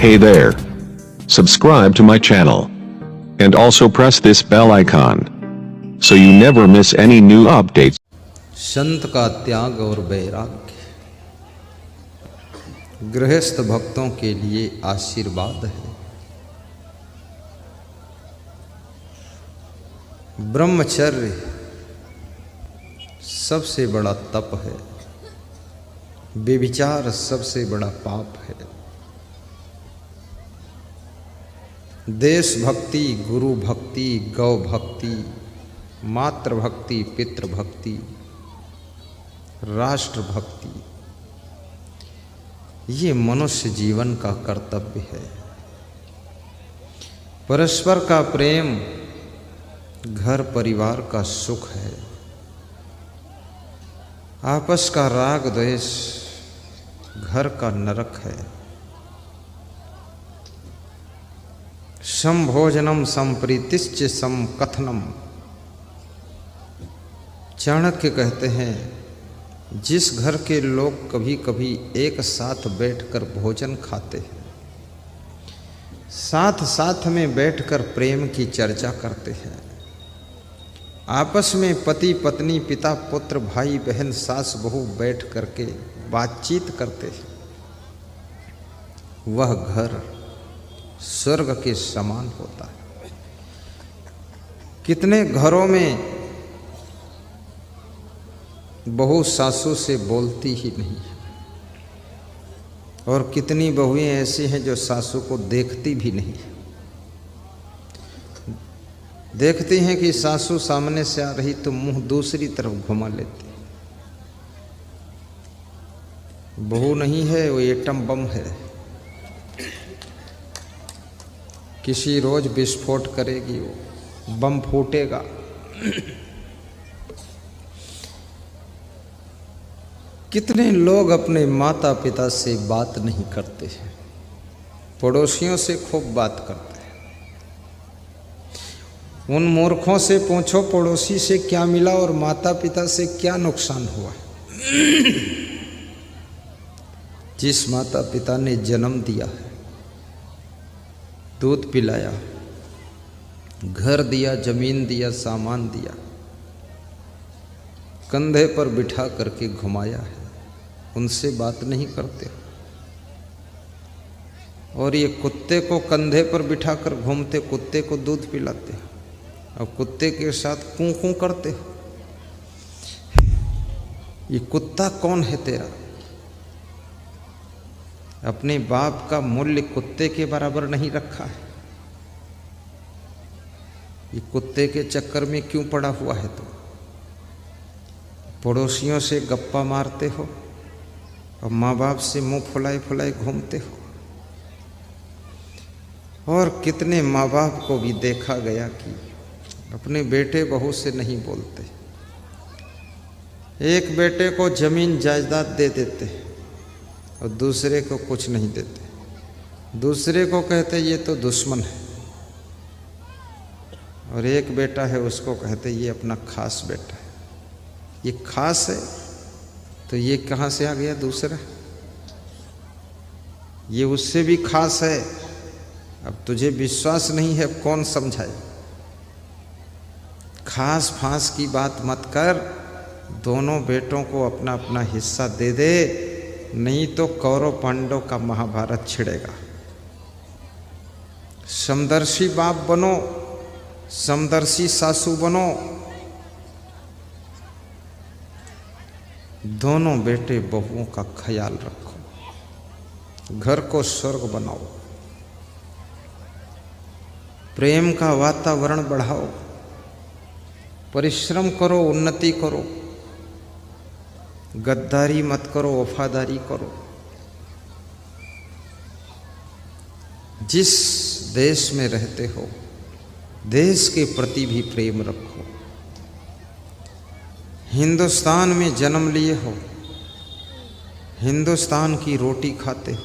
Hey there. Subscribe to my channel. And also press this bell icon. So you never miss any new updates. संत का त्याग और वैराग्य गृहस्थ भक्तों के लिए आशीर्वाद है। ब्रह्मचर्य सबसे बड़ा तप है, व्यभिचार सबसे बड़ा पाप है। देश भक्ति, गुरु भक्ति, गौ भक्ति, मातृ भक्ति, पितृ भक्ति, राष्ट्र भक्ति, ये मनुष्य जीवन का कर्तव्य है। परस्पर का प्रेम घर परिवार का सुख है। आपस का राग द्वेष घर का नरक है। समभोजनम संप्रीतिश्च समकथनम। चाणक्य कहते हैं, जिस घर के लोग कभी कभी एक साथ बैठकर भोजन खाते हैं, साथ साथ में बैठकर प्रेम की चर्चा करते हैं, आपस में पति पत्नी, पिता पुत्र, भाई बहन, सास बहू बैठ करके बातचीत करते हैं, वह घर स्वर्ग के समान होता है। कितने घरों में बहू सासू से बोलती ही नहीं, और कितनी बहुएं ऐसी हैं जो सासू को देखती भी नहीं। देखती हैं कि सासू सामने से आ रही तो मुंह दूसरी तरफ घुमा लेती। बहू नहीं है, वो एटम बम है। किसी रोज विस्फोट करेगी, वो बम फूटेगा। कितने लोग अपने माता पिता से बात नहीं करते हैं, पड़ोसियों से खूब बात करते हैं। उन मूर्खों से पूछो पड़ोसी से क्या मिला और माता पिता से क्या नुकसान हुआ। जिस माता पिता ने जन्म दिया है, दूध पिलाया, घर दिया, जमीन दिया, सामान दिया, कंधे पर बिठा करके घुमाया है, उनसे बात नहीं करते। और ये कुत्ते को कंधे पर बिठा कर घूमते, कुत्ते को दूध पिलाते हो और कुत्ते के साथ कूं कूं करते हो। ये कुत्ता कौन है तेरा? अपने बाप का मूल्य कुत्ते के बराबर नहीं रखा है। ये कुत्ते के चक्कर में क्यों पड़ा हुआ है? तो पड़ोसियों से गप्पा मारते हो और माँ बाप से मुंह फुलाए फुलाए घूमते हो। और कितने माँ बाप को भी देखा गया कि अपने बेटे बहू से नहीं बोलते। एक बेटे को जमीन जायदाद दे देते और दूसरे को कुछ नहीं देते। दूसरे को कहते ये तो दुश्मन है, और एक बेटा है उसको कहते ये अपना खास बेटा है। ये खास है तो ये कहाँ से आ गया दूसरा? ये उससे भी खास है। अब तुझे विश्वास नहीं है, अब कौन समझाए? खास फांस की बात मत कर। दोनों बेटों को अपना अपना हिस्सा दे दे, नहीं तो कौरव पांडव का महाभारत छिड़ेगा। समदर्शी बाप बनो, समदर्शी सासू बनो। दोनों बेटे बहुओं का ख्याल रखो, घर को स्वर्ग बनाओ, प्रेम का वातावरण बढ़ाओ, परिश्रम करो, उन्नति करो, गद्दारी मत करो, वफादारी करो। जिस देश में रहते हो, देश के प्रति भी प्रेम रखो। हिंदुस्तान में जन्म लिए हो, हिंदुस्तान की रोटी खाते हो,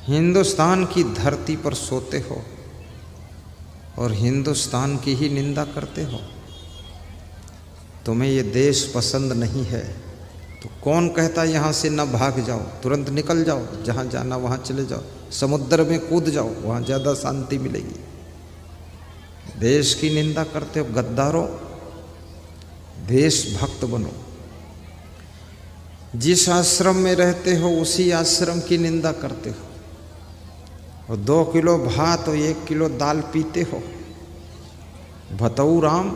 हिंदुस्तान की धरती पर सोते हो और हिंदुस्तान की ही निंदा करते हो। तुम्हें ये देश पसंद नहीं है, तो कौन कहता यहाँ से न भाग जाओ, तुरंत निकल जाओ, जहाँ जाना वहाँ चले जाओ, समुद्र में कूद जाओ, वहाँ ज़्यादा शांति मिलेगी। देश की निंदा करते हो गद्दारों, देशभक्त बनो। जिस आश्रम में रहते हो उसी आश्रम की निंदा करते हो, और 2 किलो भात और 1 किलो दाल पीते हो। भतऊ राम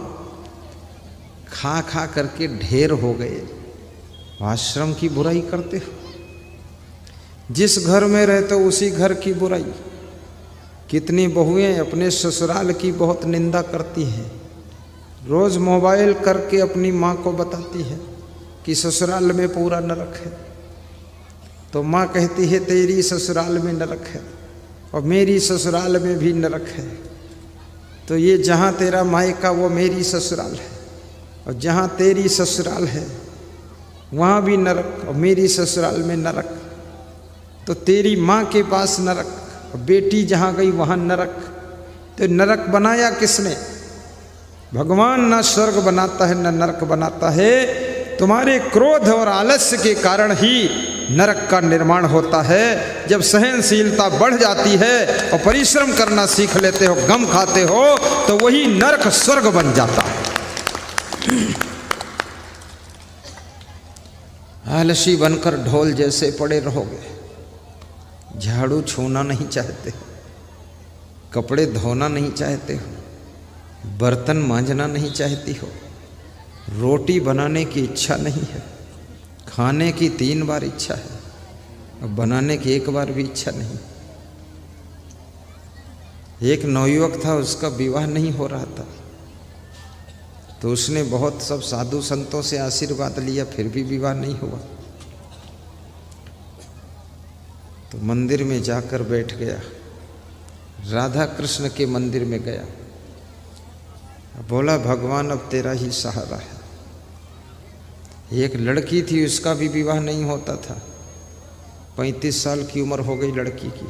खा खा करके ढेर हो गए, आश्रम की बुराई करते हो। जिस घर में रहते हो उसी घर की बुराई। कितनी बहुएं अपने ससुराल की बहुत निंदा करती हैं, रोज मोबाइल करके अपनी माँ को बताती है कि ससुराल में पूरा नरक है। तो माँ कहती है तेरी ससुराल में नरक है और मेरी ससुराल में भी नरक है, तो ये जहाँ तेरा मायका वो मेरी ससुराल है, और जहाँ तेरी ससुराल है वहाँ भी नरक और मेरी ससुराल में नरक। तो तेरी माँ के पास नरक और बेटी जहाँ गई वहाँ नरक। तो नरक बनाया किसने? भगवान ना स्वर्ग बनाता है न नरक बनाता है। तुम्हारे क्रोध और आलस्य के कारण ही नरक का निर्माण होता है। जब सहनशीलता बढ़ जाती है और परिश्रम करना सीख लेते हो, गम खाते हो, तो वही नरक स्वर्ग बन जाता है। आलसी बनकर ढोल जैसे पड़े रहोगे, झाड़ू छूना नहीं चाहते, कपड़े धोना नहीं चाहते हो, बर्तन मांजना नहीं चाहती हो, रोटी बनाने की इच्छा नहीं है, खाने की 3 बार इच्छा है और बनाने की 1 बार भी इच्छा नहीं। एक नवयुवक था, उसका विवाह नहीं हो रहा था, तो उसने बहुत सब साधु संतों से आशीर्वाद लिया, फिर भी विवाह नहीं हुआ। तो मंदिर में जाकर बैठ गया, राधा कृष्ण के मंदिर में गया, बोला भगवान अब तेरा ही सहारा है। एक लड़की थी, उसका भी विवाह नहीं होता था, 35 साल की उम्र हो गई लड़की की,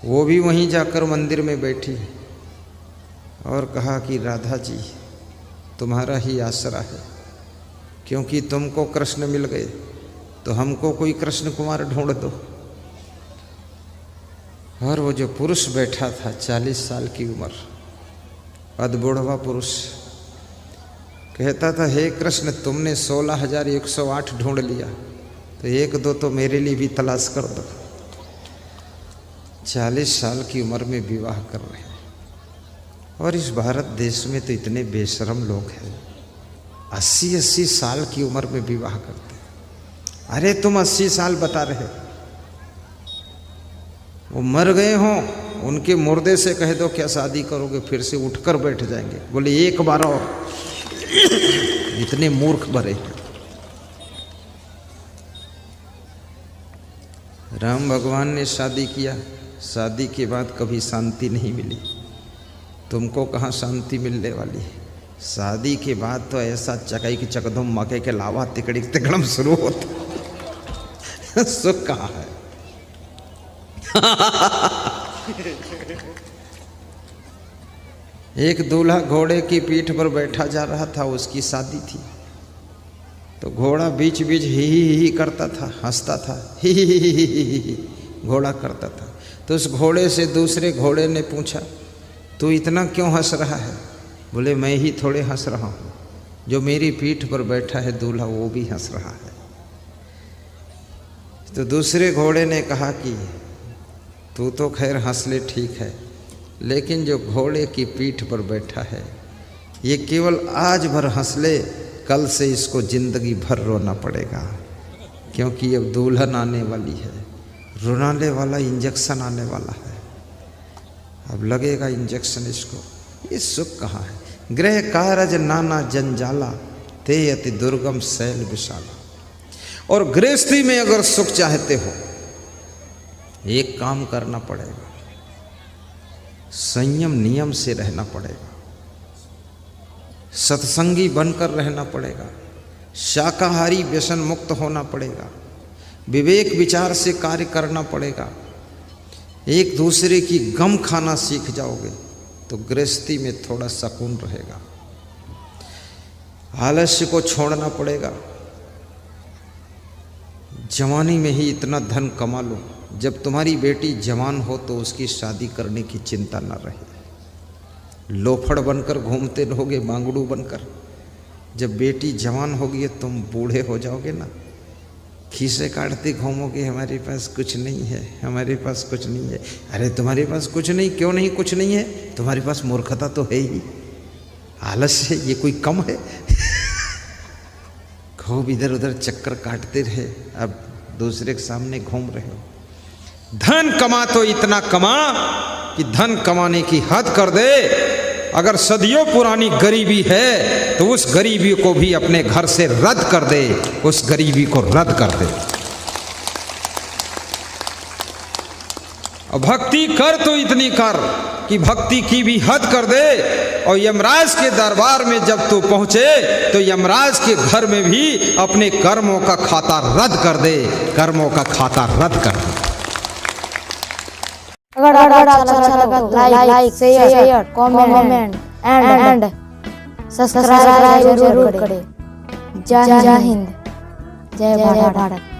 वो भी वहीं जाकर मंदिर में बैठी और कहा कि राधा जी तुम्हारा ही आसरा है, क्योंकि तुमको कृष्ण मिल गए तो हमको कोई कृष्ण कुमार ढूंढ दो। और वो जो पुरुष बैठा था 40 साल की उम्र, अधबुढ़वा पुरुष, कहता था हे कृष्ण तुमने 16,108 ढूंढ लिया, तो 1-2 तो मेरे लिए भी तलाश कर दो। 40 साल की उम्र में विवाह कर रहे हैं, और इस भारत देश में तो इतने बेशरम लोग हैं, 80-80 साल की उम्र में विवाह करते हैं। अरे तुम 80 साल बता रहे, वो मर गए हों, उनके मुर्दे से कह दो क्या शादी करोगे, फिर से उठकर बैठ जाएंगे, बोले 1 बार और। इतने मूर्ख भरे। राम भगवान ने शादी किया, शादी के बाद कभी शांति नहीं मिली। तुमको कहाँ शांति मिलने वाली है? शादी के बाद तो ऐसा चकाई की चकधुम मके के लावा तिकड़ी तिकड़म शुरू होता। सुख कहाँ है? एक दूल्हा घोड़े की पीठ पर बैठा जा रहा था, उसकी शादी थी, तो घोड़ा बीच बीच ही करता था, हंसता था, ही घोड़ा करता था। तो उस घोड़े से दूसरे घोड़े ने पूछा तू इतना क्यों हंस रहा है? बोले मैं ही थोड़े हंस रहा हूँ, जो मेरी पीठ पर बैठा है दूल्हा वो भी हंस रहा है। तो दूसरे घोड़े ने कहा कि तू तो खैर हंस ले ठीक है, लेकिन जो घोड़े की पीठ पर बैठा है ये केवल आज भर हंस ले, कल से इसको जिंदगी भर रोना पड़ेगा, क्योंकि अब दुल्हन आने वाली है, रुलाने वाला इंजेक्शन आने वाला है, अब लगेगा इंजेक्शन इसको। ये सुख कहाँ है? गृह कारज नाना जंजाला, ते अति दुर्गम शैल विशाला। और गृहस्थी में अगर सुख चाहते हो, एक काम करना पड़ेगा, संयम नियम से रहना पड़ेगा, सत्संगी बनकर रहना पड़ेगा, शाकाहारी व्यसन मुक्त होना पड़ेगा, विवेक विचार से कार्य करना पड़ेगा, एक दूसरे की गम खाना सीख जाओगे तो गृहस्थी में थोड़ा सुकून रहेगा। आलस्य को छोड़ना पड़ेगा, जवानी में ही इतना धन कमा लो, जब तुम्हारी बेटी जवान हो तो उसकी शादी करने की चिंता न रहे। लोफड़ बनकर घूमते रहोगे, बांगड़ू बनकर। जब बेटी जवान होगी तुम बूढ़े हो जाओगे ना, खीसे काटते घूमोगे, हमारे पास कुछ नहीं है, हमारे पास कुछ नहीं है। अरे तुम्हारे पास कुछ नहीं, क्यों नहीं कुछ नहीं है? तुम्हारे पास मूर्खता तो है ही, आलस्य, ये कोई कम है? खूब इधर उधर चक्कर काटते रहे, अब दूसरे के सामने घूम रहे हो। धन कमा तो इतना कमा कि धन कमाने की हद कर दे। अगर सदियों पुरानी गरीबी है तो उस गरीबी को भी अपने घर से रद्द कर दे, उस गरीबी को रद्द कर दे। और भक्ति कर तो इतनी कर कि भक्ति की भी हद कर दे। और यमराज के दरबार में जब तू पहुंचे तो यमराज के घर में भी अपने कर्मों का खाता रद्द कर दे, कर्मों का खाता रद्द कर दे। अगर अच्छा लगा तो like share comment and subscribe जरूर करें। जय हिंद, जय भारत।